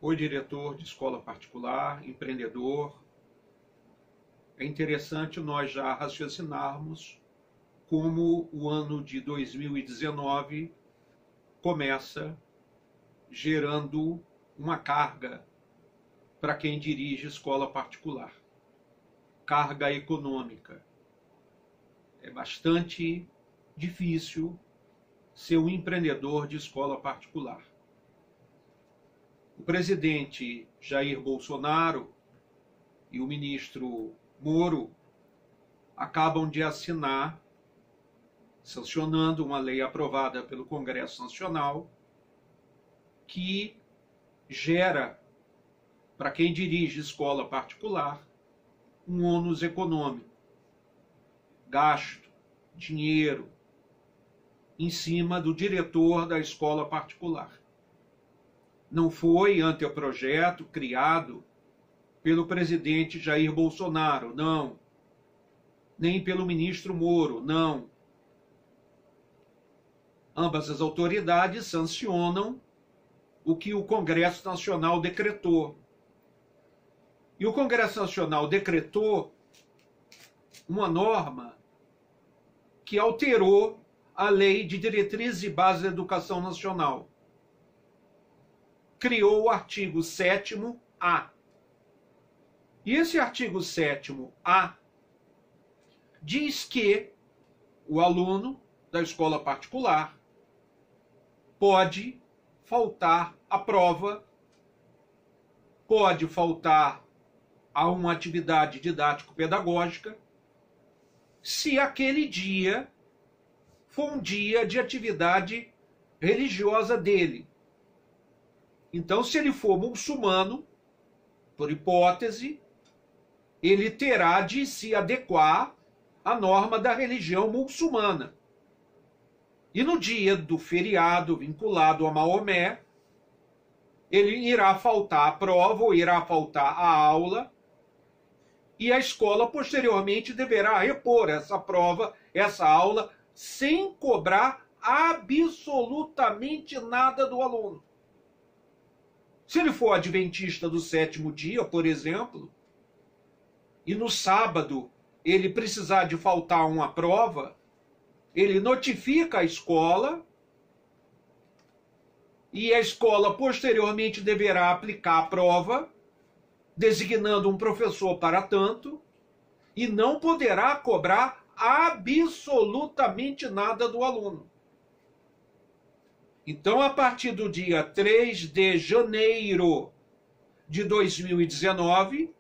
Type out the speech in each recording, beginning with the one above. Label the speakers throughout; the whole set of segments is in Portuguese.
Speaker 1: Oi, diretor de escola particular, empreendedor. É interessante nós já raciocinarmos como o ano de 2019 começa gerando uma carga para quem dirige escola particular. Carga econômica. É bastante difícil ser um empreendedor de escola particular. O presidente Jair Bolsonaro e o ministro Moro acabam de assinar, sancionando uma lei aprovada pelo Congresso Nacional, que gera, para quem dirige escola particular, um ônus econômico, gasto, dinheiro, em cima do diretor da escola particular. Não foi anteprojeto criado pelo presidente Jair Bolsonaro, não. Nem pelo ministro Moro, não. Ambas as autoridades sancionam o que o Congresso Nacional decretou. E o Congresso Nacional decretou uma norma que alterou a Lei de Diretrizes e Bases da Educação Nacional. Criou o artigo 7º-A. E esse artigo 7º-A diz que o aluno da escola particular pode faltar à prova, pode faltar a uma atividade didático-pedagógica, se aquele dia for um dia de atividade religiosa dele. Então, se ele for muçulmano, por hipótese, ele terá de se adequar à norma da religião muçulmana. E no dia do feriado vinculado a Maomé, ele irá faltar a prova ou irá faltar a aula, e a escola posteriormente deverá repor essa prova, essa aula, sem cobrar absolutamente nada do aluno. Se ele for adventista do 7º dia, por exemplo, e no sábado ele precisar de faltar uma prova, ele notifica a escola e a escola posteriormente deverá aplicar a prova, designando um professor para tanto, e não poderá cobrar absolutamente nada do aluno. Então, a partir do dia 3 de janeiro de 2019,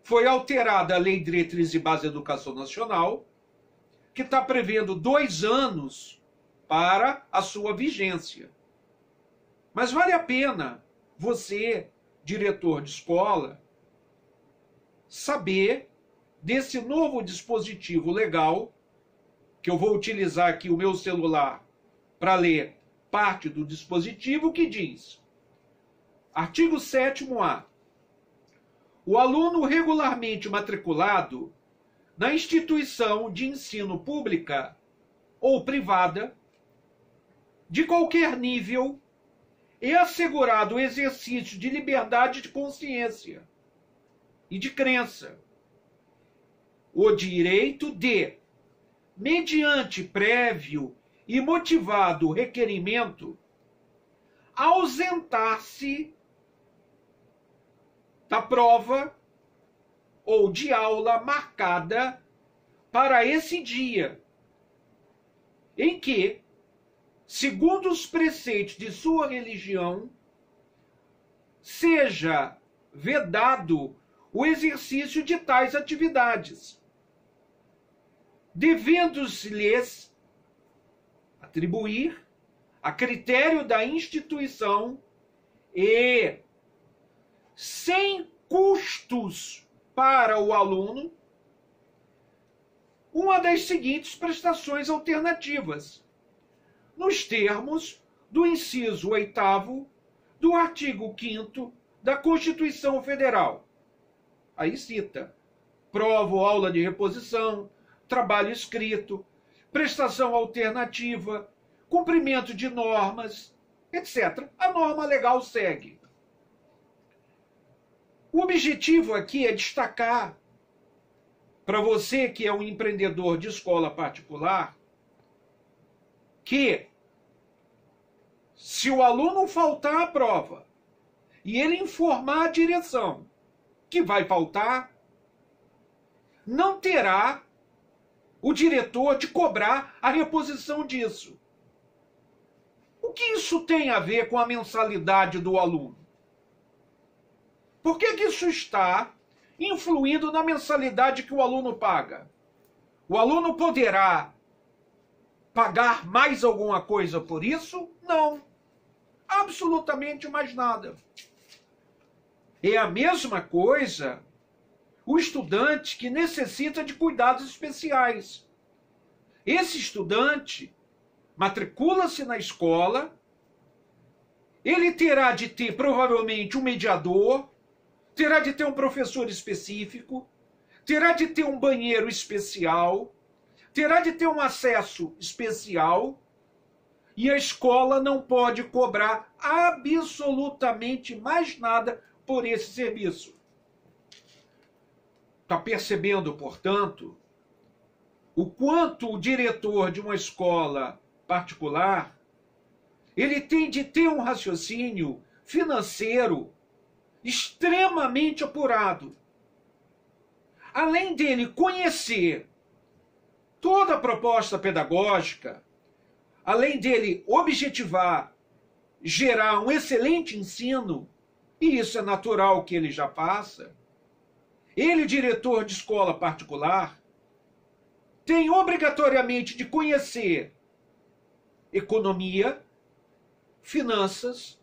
Speaker 1: foi alterada a Lei de Diretrizes e Bases da Educação Nacional, que está prevendo 2 anos para a sua vigência. Mas vale a pena você, diretor de escola, saber desse novo dispositivo legal, que eu vou utilizar aqui o meu celular para ler parte do dispositivo, que diz: artigo 7º-A. O aluno regularmente matriculado na instituição de ensino pública ou privada, de qualquer nível, é assegurado o exercício de liberdade de consciência e de crença, o direito de, mediante prévio e motivado requerimento, ausentar-se da prova ou de aula marcada para esse dia, em que, segundo os preceitos de sua religião, seja vedado o exercício de tais atividades, devendo-se-lhes atribuir, a critério da instituição e sem custos para o aluno, uma das seguintes prestações alternativas, nos termos do inciso 8º do artigo 5º da Constituição Federal. Aí cita: prova ou aula de reposição, trabalho escrito, prestação alternativa, cumprimento de normas, etc. A norma legal segue. O objetivo aqui é destacar para você que é um empreendedor de escola particular que se o aluno faltar à prova e ele informar a direção que vai faltar, não terá o diretor de cobrar a reposição disso. O que isso tem a ver com a mensalidade do aluno? Por que isso está influindo na mensalidade que o aluno paga? O aluno poderá pagar mais alguma coisa por isso? Não. Absolutamente mais nada. É a mesma coisa o estudante que necessita de cuidados especiais. Esse estudante matricula-se na escola, ele terá de ter provavelmente um mediador, terá de ter um professor específico, terá de ter um banheiro especial, terá de ter um acesso especial, e a escola não pode cobrar absolutamente mais nada por esse serviço. Está percebendo, portanto, o quanto o diretor de uma escola particular ele tem de ter um raciocínio financeiro extremamente apurado. Além dele conhecer toda a proposta pedagógica, além dele objetivar, gerar um excelente ensino, e isso é natural que ele já faça, ele, diretor de escola particular, tem obrigatoriamente de conhecer economia, finanças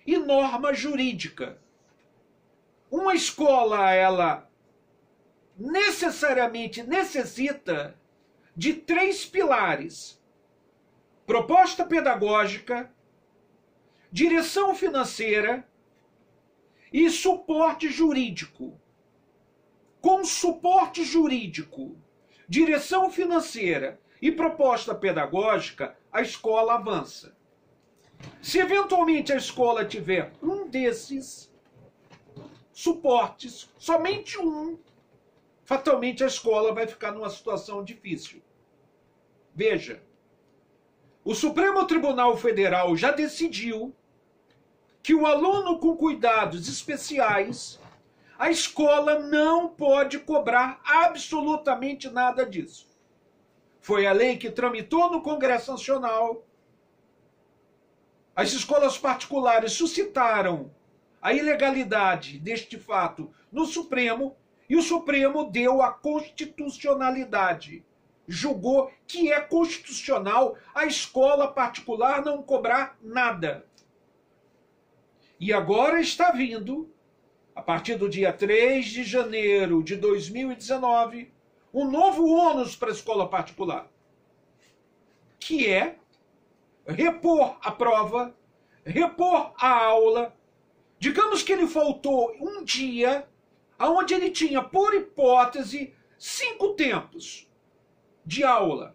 Speaker 1: e norma jurídica. Uma escola, ela necessariamente necessita de 3 pilares: proposta pedagógica, direção financeira e suporte jurídico. Com suporte jurídico, direção financeira e proposta pedagógica, a escola avança. Se eventualmente a escola tiver um desses suportes, somente um, fatalmente a escola vai ficar numa situação difícil. Veja, o Supremo Tribunal Federal já decidiu que o aluno com cuidados especiais, a escola não pode cobrar absolutamente nada disso. Foi a lei que tramitou no Congresso Nacional. As escolas particulares suscitaram a ilegalidade deste fato no Supremo e o Supremo deu a constitucionalidade. Julgou que é constitucional a escola particular não cobrar nada. E agora está vindo, a partir do dia 3 de janeiro de 2019, um novo ônus para a escola particular, que é repor a prova, repor a aula. Digamos que ele faltou um dia, onde ele tinha, por hipótese, 5 tempos de aula.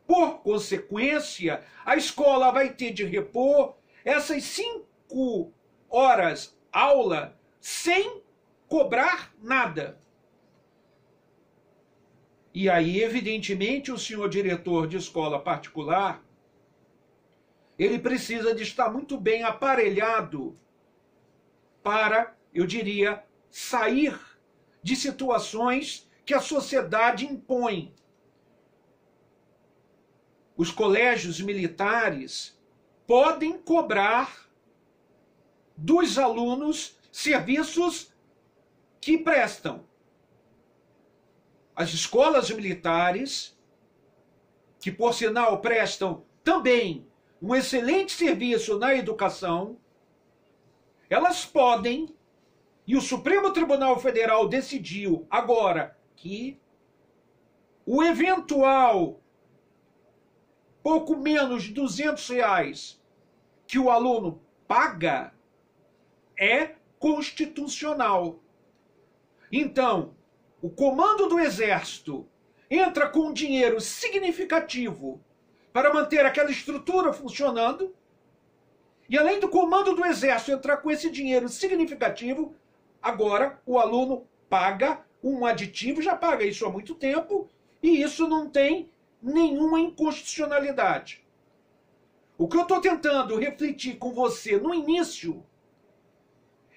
Speaker 1: Por consequência, a escola vai ter de repor essas 5 horas aula sem cobrar nada. E aí, evidentemente, o senhor diretor de escola particular, ele precisa de estar muito bem aparelhado para, eu diria, sair de situações que a sociedade impõe. Os colégios militares podem cobrar dos alunos serviços que prestam. As escolas militares, que por sinal prestam também um excelente serviço na educação, elas podem, e o Supremo Tribunal Federal decidiu agora que o eventual pouco menos de R$ 200 que o aluno paga é constitucional. Então, o comando do Exército entra com um dinheiro significativo para manter aquela estrutura funcionando, E além do comando do Exército entrar com esse dinheiro significativo, agora o aluno paga um aditivo, já paga isso há muito tempo, e isso não tem nenhuma inconstitucionalidade. O que eu estou tentando refletir com você no início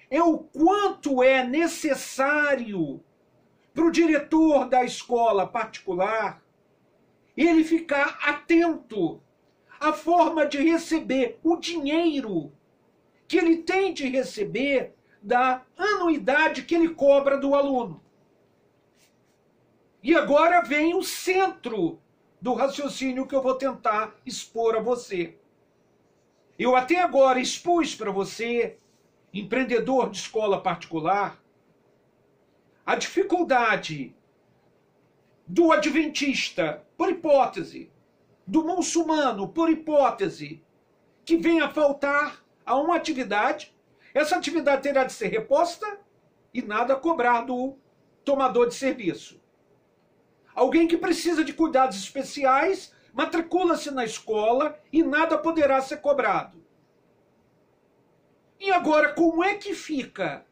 Speaker 1: é o quanto é necessário para o diretor da escola particular ele ficar atento à forma de receber o dinheiro que ele tem de receber da anuidade que ele cobra do aluno. E agora vem o centro do raciocínio que eu vou tentar expor a você. Eu até agora expus para você, empreendedor de escola particular, a dificuldade do adventista, por hipótese, do muçulmano, por hipótese, que venha faltar a uma atividade, essa atividade terá de ser reposta e nada cobrar do tomador de serviço. Alguém que precisa de cuidados especiais matricula-se na escola e nada poderá ser cobrado. E agora, como é que fica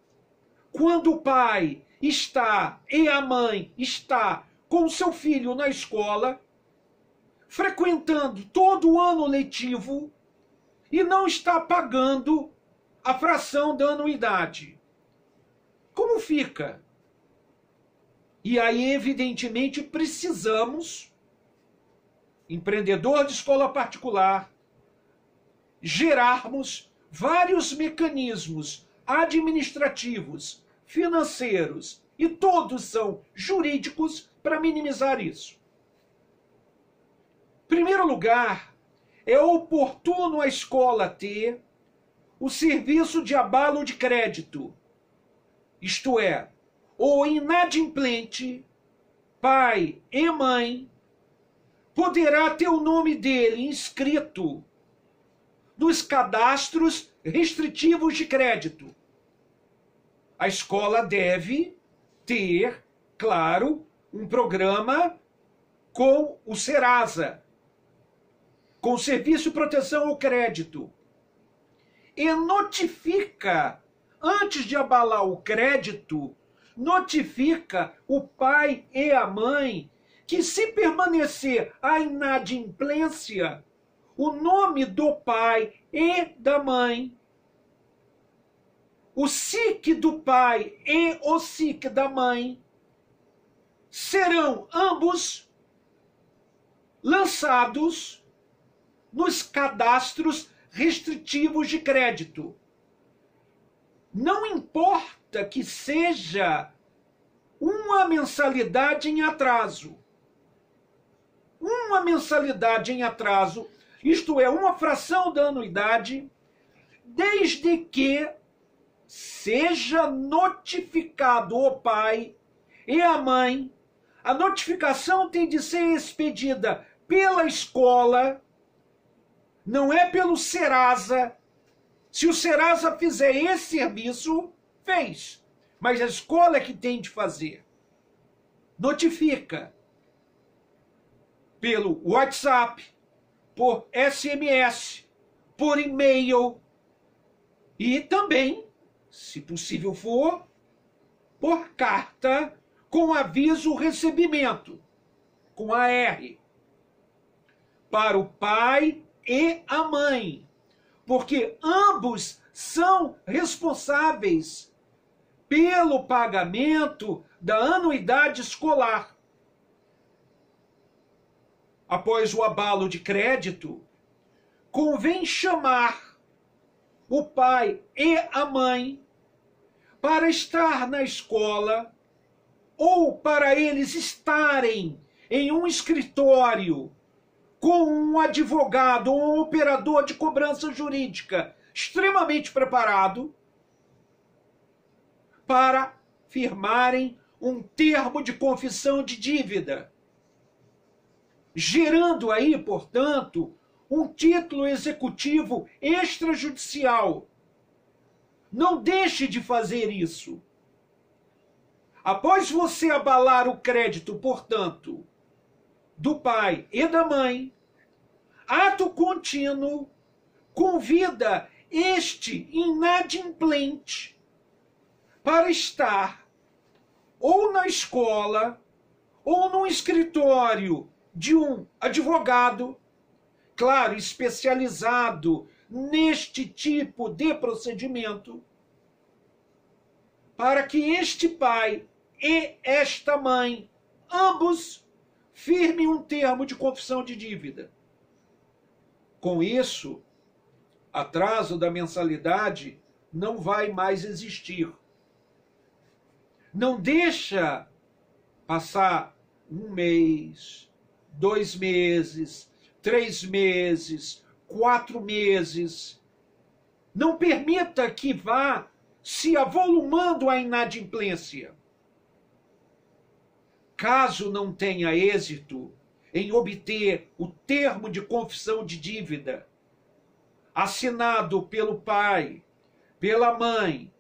Speaker 1: quando o pai está e a mãe está com o seu filho na escola, frequentando todo o ano letivo e não está pagando a fração da anuidade? Como fica? E aí, evidentemente, precisamos, empreendedor de escola particular, gerarmos vários mecanismos administrativos, financeiros, e todos são jurídicos para minimizar isso. Em primeiro lugar, é oportuno a escola ter o serviço de abalo de crédito, isto é, o inadimplente, pai e mãe, poderá ter o nome dele inscrito nos cadastros restritivos de crédito. A escola deve ter, claro, um programa com o Serasa, com o Serviço de Proteção ao Crédito, e notifica, antes de abalar o crédito, notifica o pai e a mãe que, se permanecer a inadimplência, o nome do pai e da mãe, o SIC do pai e o SIC da mãe, serão ambos lançados nos cadastros restritivos de crédito. Não importa que seja uma mensalidade em atraso. Uma mensalidade em atraso, isto é, uma fração da anuidade, desde que seja notificado o pai e a mãe. A notificação tem de ser expedida pela escola, não é pelo Serasa. Se o Serasa fizer esse serviço, fez. Mas a escola é que tem de fazer. Notifica pelo WhatsApp, por SMS, por e-mail e também, se possível for, por carta com aviso recebimento, com AR, para o pai e a mãe, porque ambos são responsáveis pelo pagamento da anuidade escolar. Após o abalo de crédito, convém chamar o pai e a mãe para estar na escola ou para eles estarem em um escritório com um advogado ou um operador de cobrança jurídica extremamente preparado para firmarem um termo de confissão de dívida, gerando aí, portanto, um título executivo extrajudicial. Não deixe de fazer isso. Após você abalar o crédito, portanto, do pai e da mãe, ato contínuo, convida este inadimplente para estar ou na escola ou no escritório de um advogado, claro, especializado neste tipo de procedimento, para que este pai e esta mãe, ambos, firmem um termo de confissão de dívida. Com isso, atraso da mensalidade não vai mais existir. Não deixa passar 1 mês, 2 meses, 3 meses, 4 meses. Não permita que vá se avolumando a inadimplência. Caso não tenha êxito em obter o termo de confissão de dívida, assinado pelo pai, pela mãe,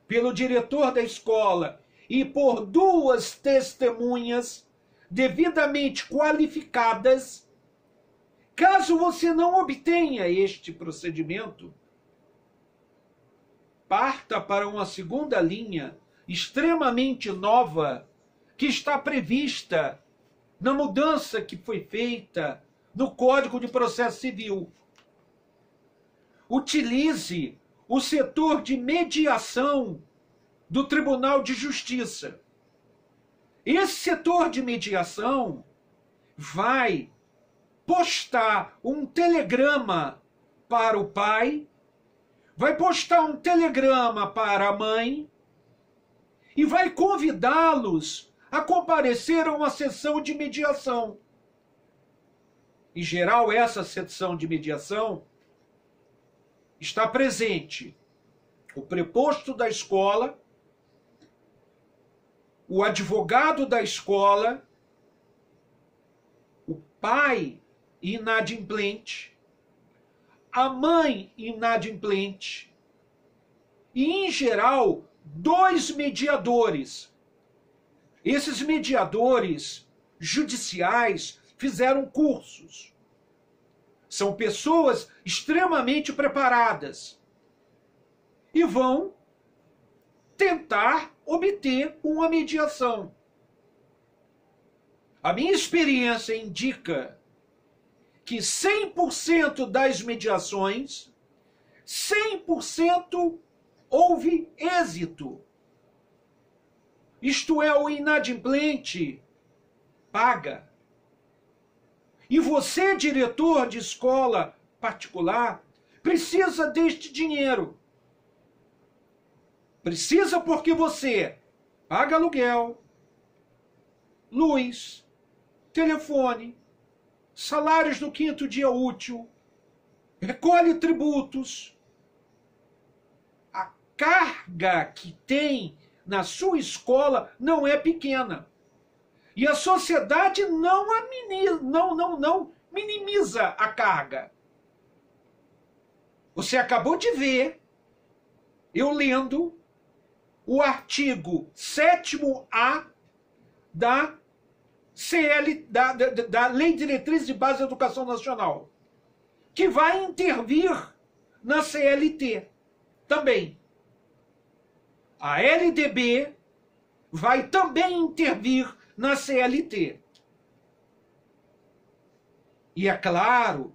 Speaker 1: pelo diretor da escola e por 2 testemunhas devidamente qualificadas, caso você não obtenha este procedimento, parta para uma segunda linha extremamente nova que está prevista na mudança que foi feita no Código de Processo Civil. Utilize o setor de mediação do Tribunal de Justiça. Esse setor de mediação vai postar um telegrama para o pai, vai postar um telegrama para a mãe e vai convidá-los a comparecer a uma sessão de mediação. Em geral, essa sessão de mediação está presente o preposto da escola, o advogado da escola, o pai inadimplente, a mãe inadimplente e, em geral, 2 mediadores. Esses mediadores judiciais fizeram cursos. São pessoas extremamente preparadas e vão tentar obter uma mediação. A minha experiência indica que 100% das mediações, 100% houve êxito. Isto é, o inadimplente paga. E você, diretor de escola particular, precisa deste dinheiro. Precisa porque você paga aluguel, luz, telefone, salários do 5º dia útil, recolhe tributos. A carga que tem na sua escola não é pequena. E a sociedade não minimiza a carga. Você acabou de ver, eu lendo, o artigo 7º-A da Lei de Diretrizes de Base da Educação Nacional, que vai intervir na CLT também. A LDB vai também intervir na CLT. E é claro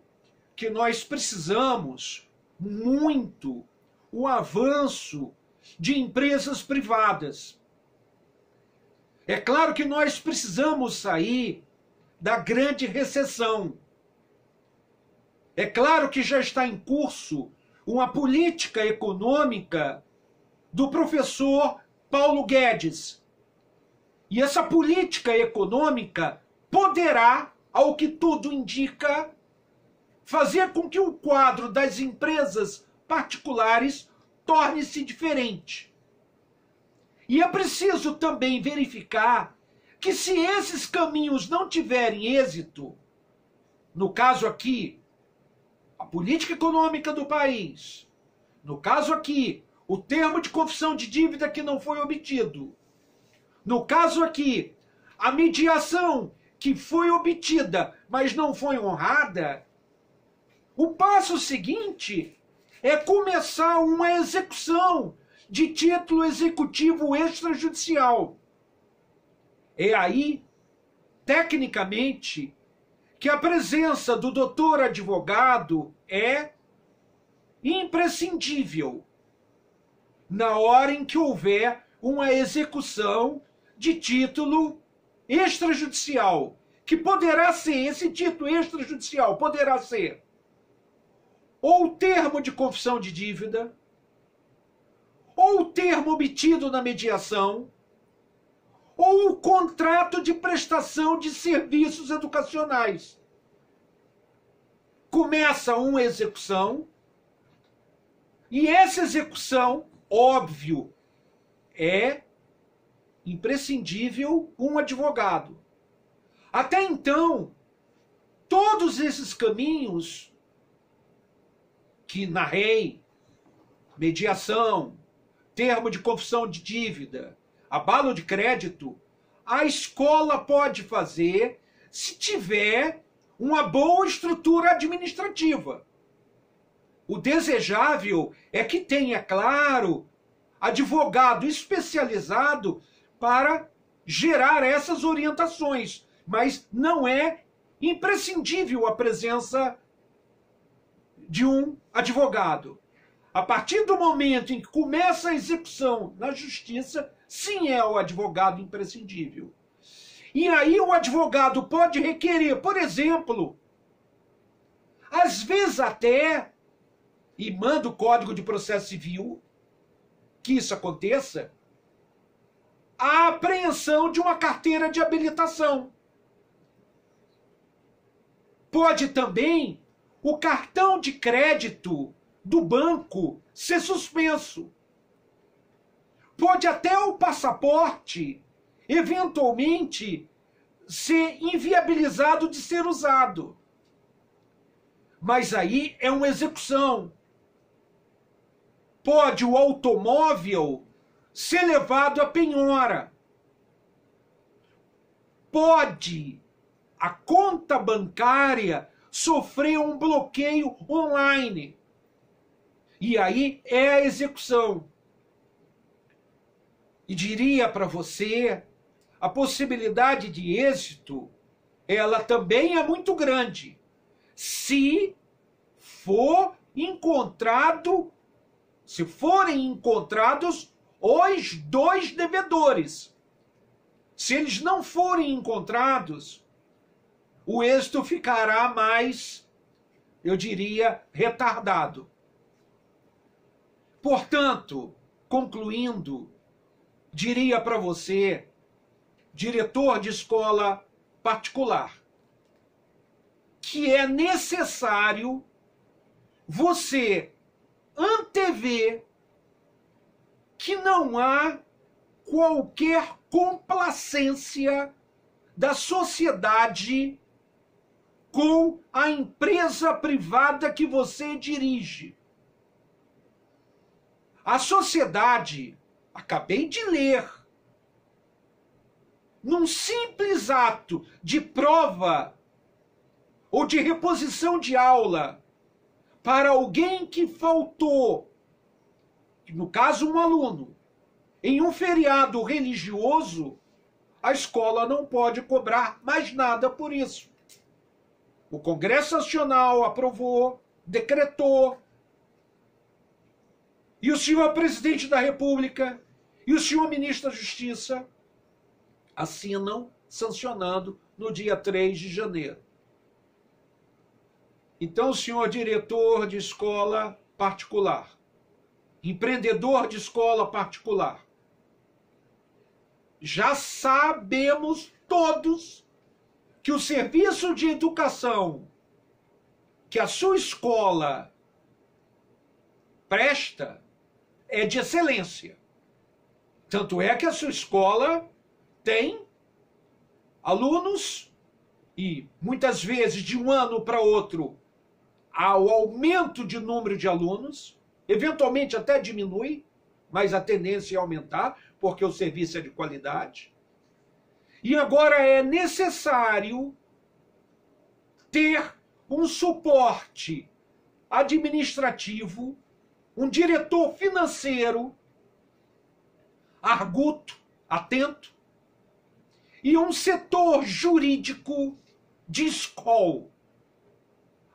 Speaker 1: que nós precisamos muito o avanço de empresas privadas. É claro que nós precisamos sair da grande recessão. É claro que já está em curso uma política econômica do professor Paulo Guedes. E essa política econômica poderá, ao que tudo indica, fazer com que o quadro das empresas particulares torne-se diferente. E é preciso também verificar que, se esses caminhos não tiverem êxito, no caso aqui, a política econômica do país, no caso aqui, o termo de confissão de dívida que não foi obtido, no caso aqui, a mediação que foi obtida, mas não foi honrada, o passo seguinte é começar uma execução de título executivo extrajudicial. É aí, tecnicamente, que a presença do doutor advogado é imprescindível na hora em que houver uma execução de título extrajudicial, que poderá ser, esse título extrajudicial poderá ser ou o termo de confissão de dívida, ou o termo obtido na mediação, ou o contrato de prestação de serviços educacionais. Começa uma execução, e essa execução, óbvio, é imprescindível um advogado. Até então, todos esses caminhos que narrei, mediação, termo de confissão de dívida, abalo de crédito, a escola pode fazer se tiver uma boa estrutura administrativa. O desejável é que tenha, claro, advogado especializado para gerar essas orientações, mas não é imprescindível a presença de um advogado. A partir do momento em que começa a execução na justiça, sim, é o advogado imprescindível. E aí o advogado pode requerer, por exemplo, às vezes até, e manda o Código de Processo Civil que isso aconteça, a apreensão de uma carteira de habilitação. Pode também o cartão de crédito do banco ser suspenso. Pode até o passaporte, eventualmente, ser inviabilizado de ser usado. Mas aí é uma execução. Pode o automóvel ser levado à penhora. Pode a conta bancária sofrer um bloqueio online. E aí é a execução. E diria para você, a possibilidade de êxito, ela também é muito grande, se forem encontrados os dois devedores. Se eles não forem encontrados, o êxito ficará mais, eu diria, retardado. Portanto, concluindo, diria para você, diretor de escola particular, que é necessário você antever que não há qualquer complacência da sociedade com a empresa privada que você dirige. A sociedade, acabei de ler, num simples ato de prova ou de reposição de aula para alguém que faltou, no caso um aluno, em um feriado religioso, a escola não pode cobrar mais nada por isso. O Congresso Nacional aprovou, decretou, e o senhor presidente da República e o senhor ministro da Justiça assinam, sancionando no dia 3 de janeiro. Então, senhor diretor de escola particular, empreendedor de escola particular, já sabemos todos que o serviço de educação que a sua escola presta é de excelência. Tanto é que a sua escola tem alunos e, muitas vezes, de um ano para outro, há o aumento de número de alunos, eventualmente até diminui, mas a tendência é aumentar, porque o serviço é de qualidade. E agora é necessário ter um suporte administrativo um diretor financeiro arguto, atento, e um setor jurídico de escola,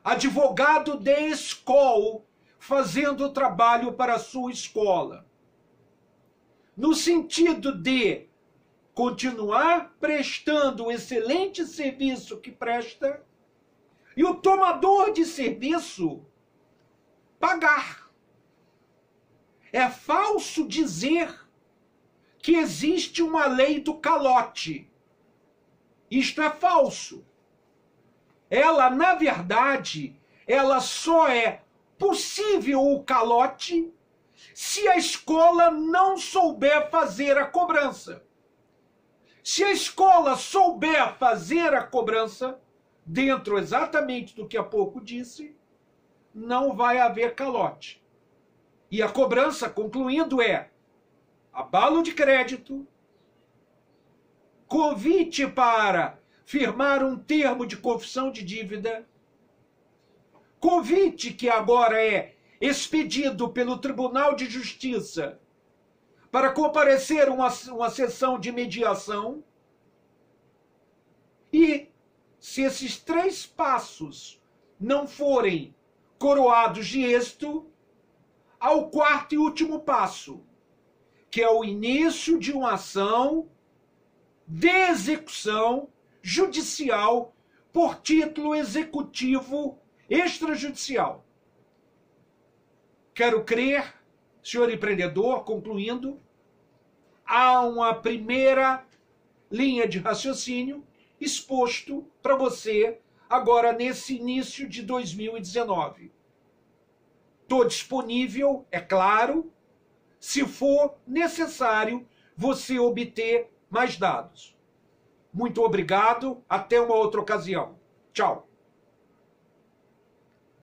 Speaker 1: advogado de escola, fazendo trabalho para a sua escola, no sentido de continuar prestando o excelente serviço que presta e o tomador de serviço pagar. É falso dizer que existe uma lei do calote. Isto é falso. Ela, na verdade, ela só é possível o calote se a escola não souber fazer a cobrança. Se a escola souber fazer a cobrança, dentro exatamente do que há pouco disse, não vai haver calote. E a cobrança, concluindo, é abalo de crédito, convite para firmar um termo de confissão de dívida, convite que agora é expedido pelo Tribunal de Justiça para comparecer uma sessão de mediação. E se esses 3 passos não forem coroados de êxito, ao 4º e último passo, que é o início de uma ação de execução judicial por título executivo extrajudicial. Quero crer, senhor empreendedor, concluindo, há uma primeira linha de raciocínio exposto para você agora nesse início de 2019. Estou disponível, é claro, se for necessário você obter mais dados. Muito obrigado, até uma outra ocasião. Tchau.